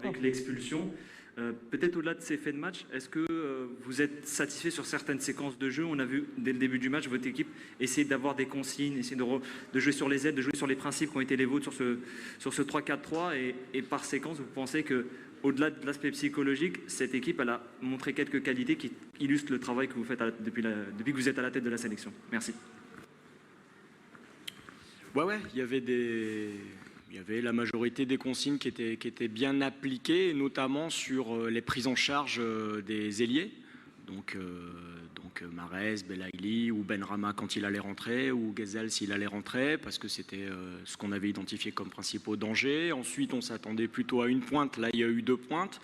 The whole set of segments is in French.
avec l'expulsion. Peut-être au-delà de ces faits de match, est-ce que vous êtes satisfait sur certaines séquences de jeu? On a vu dès le début du match votre équipe essayer d'avoir des consignes, essayer de jouer sur les aides, de jouer sur les principes qui ont été les vôtres sur ce 3-4-3 et par séquence, vous pensez que au-delà de l'aspect psychologique, cette équipe elle a montré quelques qualités qui illustrent le travail que vous faites depuis que vous êtes à la tête de la sélection? Merci. Ouais, il y avait la majorité des consignes qui étaient bien appliquées, notamment sur les prises en charge des ailiers. Donc Mahrez, Belaïli ou Benrahma quand il allait rentrer, ou Ghezzal s'il allait rentrer, parce que c'était ce qu'on avait identifié comme principaux dangers. Ensuite, on s'attendait plutôt à une pointe. Là, il y a eu 2 pointes.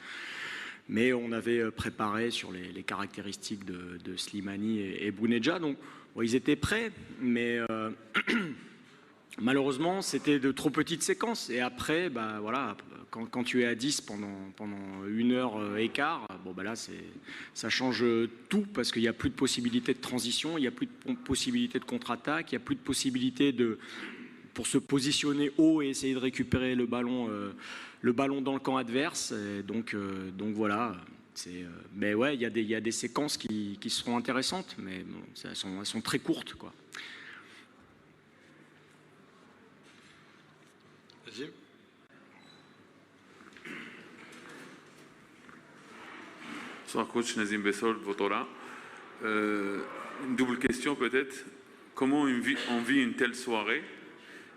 Mais on avait préparé sur les caractéristiques de Slimani et Bounedjah. Donc, bon, ils étaient prêts, mais... malheureusement, c'était de trop petites séquences. Et après, bah, voilà, quand tu es à 10 pendant 1 heure et quart, bon, bah là, ça change tout parce qu'il n'y a plus de possibilité de transition, il n'y a plus de possibilité de contre-attaque, il n'y a plus de possibilité pour se positionner haut et essayer de récupérer le ballon dans le camp adverse. Et donc voilà. Mais ouais, il y a des séquences qui seront intéressantes, mais bon, elles sont très courtes, quoi. Bonsoir coach, Nazim Bessol, Votora. Une double question peut-être. Comment on vit une telle soirée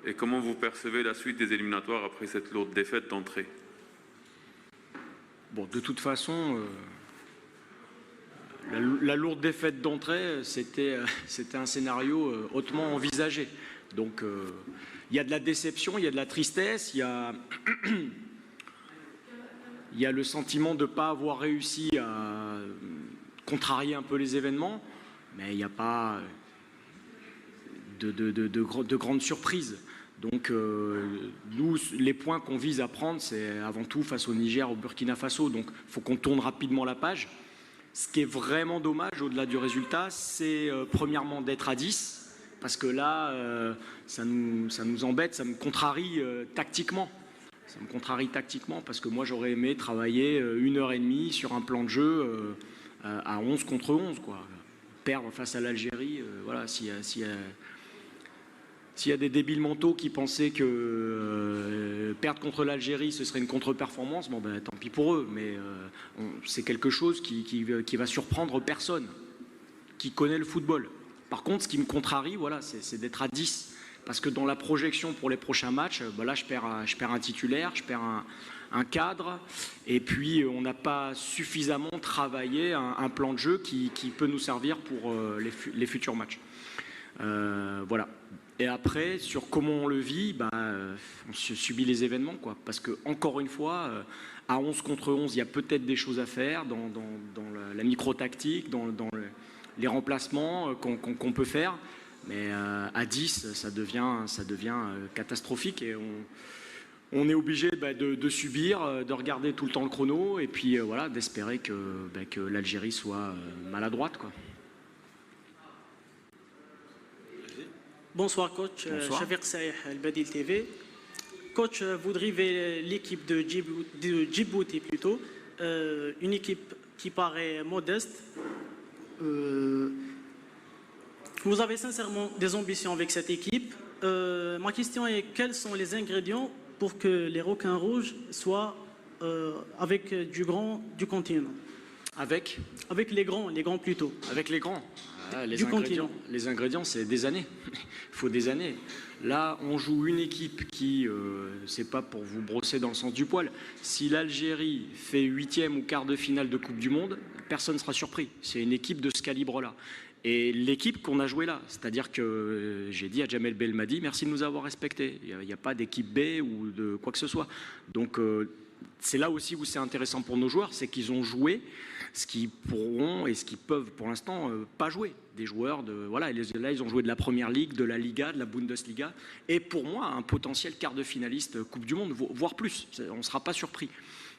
et comment vous percevez la suite des éliminatoires après cette lourde défaite d'entrée? Bon, de toute façon, la lourde défaite d'entrée, c'était un scénario hautement envisagé. Donc, il y a de la déception, il y a de la tristesse, il y a le sentiment de ne pas avoir réussi à contrarier un peu les événements, mais il n'y a pas de grandes surprises. Donc, nous, les points qu'on vise à prendre, c'est avant tout face au Niger, au Burkina Faso. Donc, il faut qu'on tourne rapidement la page. Ce qui est vraiment dommage, au-delà du résultat, c'est premièrement d'être à 10. Parce que là, ça nous embête, ça me contrarie tactiquement. Ça me contrarie tactiquement parce que moi, j'aurais aimé travailler 1 heure et demie sur un plan de jeu à 11 contre 11, quoi. Perdre face à l'Algérie, voilà, s'il y a des débiles mentaux qui pensaient que perdre contre l'Algérie, ce serait une contre-performance, bon ben tant pis pour eux, mais c'est quelque chose qui va surprendre personne, qui connaît le football. Par contre, ce qui me contrarie, voilà, c'est d'être à 10. Parce que dans la projection pour les prochains matchs, ben là, je perds un titulaire, je perds un cadre. Et puis, on n'a pas suffisamment travaillé un plan de jeu qui peut nous servir pour les futurs matchs. Voilà. Et après, sur comment on le vit, ben, on subit les événements, quoi. Parce que, encore une fois, à 11 contre 11, il y a peut-être des choses à faire dans la micro-tactique, dans les remplacements qu'on peut faire, mais à 10, ça devient catastrophique et on est obligé de subir, de regarder tout le temps le chrono et puis voilà, d'espérer que l'Algérie soit maladroite, quoi. Bonsoir coach, Shafiq Saïh, Al-Badil TV. Coach, vous drivez l'équipe de Djibouti plutôt, une équipe qui paraît modeste. Vous avez sincèrement des ambitions avec cette équipe. Ma question est, quels sont les ingrédients pour que les requins rouges soient avec du continent? Avec les grands plutôt. Avec les grands. Ah, les ingrédients, c'est des années. Il faut des années. Là, on joue une équipe qui, c'est pas pour vous brosser dans le sens du poil, si l'Algérie fait 8e ou quart de finale de Coupe du Monde, personne ne sera surpris. C'est une équipe de ce calibre-là. Et l'équipe qu'on a jouée là, c'est-à-dire que j'ai dit à Jamel Belmadi, merci de nous avoir respectés. Il n'y a pas d'équipe B ou de quoi que ce soit. Donc, c'est là aussi où c'est intéressant pour nos joueurs, c'est qu'ils ont joué ce qu'ils pourront et ce qu'ils peuvent pour l'instant pas jouer. Des joueurs voilà, là ils ont joué de la Première Ligue, de la Liga, de la Bundesliga, et pour moi un potentiel quart de finaliste Coupe du Monde, voire plus. On ne sera pas surpris.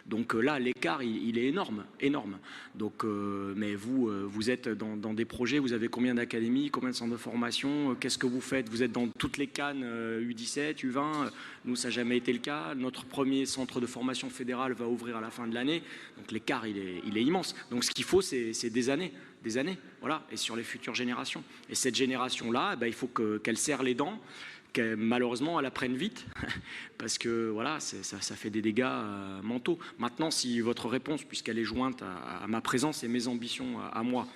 Donc là, l'écart, il est énorme, énorme. Donc, mais vous êtes dans des projets, vous avez combien d'académies, combien de centres de formation, qu'est-ce que vous faites? Vous êtes dans toutes les cannes U17, U20, nous ça n'a jamais été le cas. Notre premier centre de formation fédéral va ouvrir à la fin de l'année, donc l'écart il est immense. Donc ce qu'il faut, c'est des années, voilà, et sur les futures générations. Et cette génération-là, il faut qu'elle serre les dents, que malheureusement elle apprenne vite parce que voilà, ça fait des dégâts mentaux. Maintenant, si votre réponse, puisqu'elle est jointe à ma présence et mes ambitions à moi,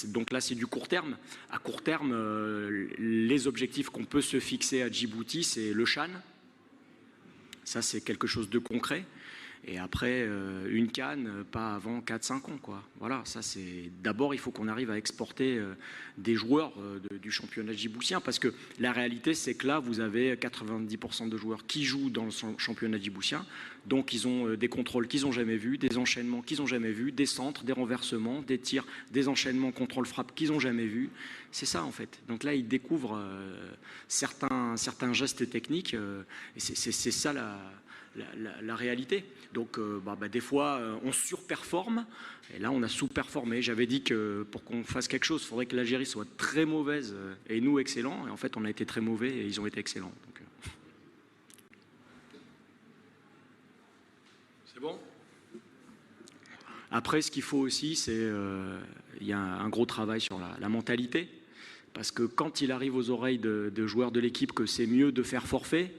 donc là c'est du court terme. À court terme, les objectifs qu'on peut se fixer à Djibouti, c'est le CHAN. Ça c'est quelque chose de concret. Et après, une CAN, pas avant 4-5 ans, quoi. Voilà, ça c'est... D'abord, il faut qu'on arrive à exporter des joueurs du championnat djiboutien, parce que la réalité, c'est que là, vous avez 90% de joueurs qui jouent dans le championnat djiboutien, donc ils ont des contrôles qu'ils n'ont jamais vus, des enchaînements qu'ils n'ont jamais vus, des centres, des renversements, des tirs, des enchaînements contrôle-frappe qu'ils n'ont jamais vus. C'est ça, en fait. Donc là, ils découvrent certains gestes techniques, et c'est ça la réalité. Donc des fois on surperforme et là on a sous-performé. J'avais dit que pour qu'on fasse quelque chose, il faudrait que l'Algérie soit très mauvaise et nous excellents, et en fait on a été très mauvais et ils ont été excellents. Donc, c'est bon. Après, ce qu'il faut aussi, c'est il y a un gros travail sur la mentalité, parce que quand il arrive aux oreilles de joueurs de l'équipe que c'est mieux de faire forfait,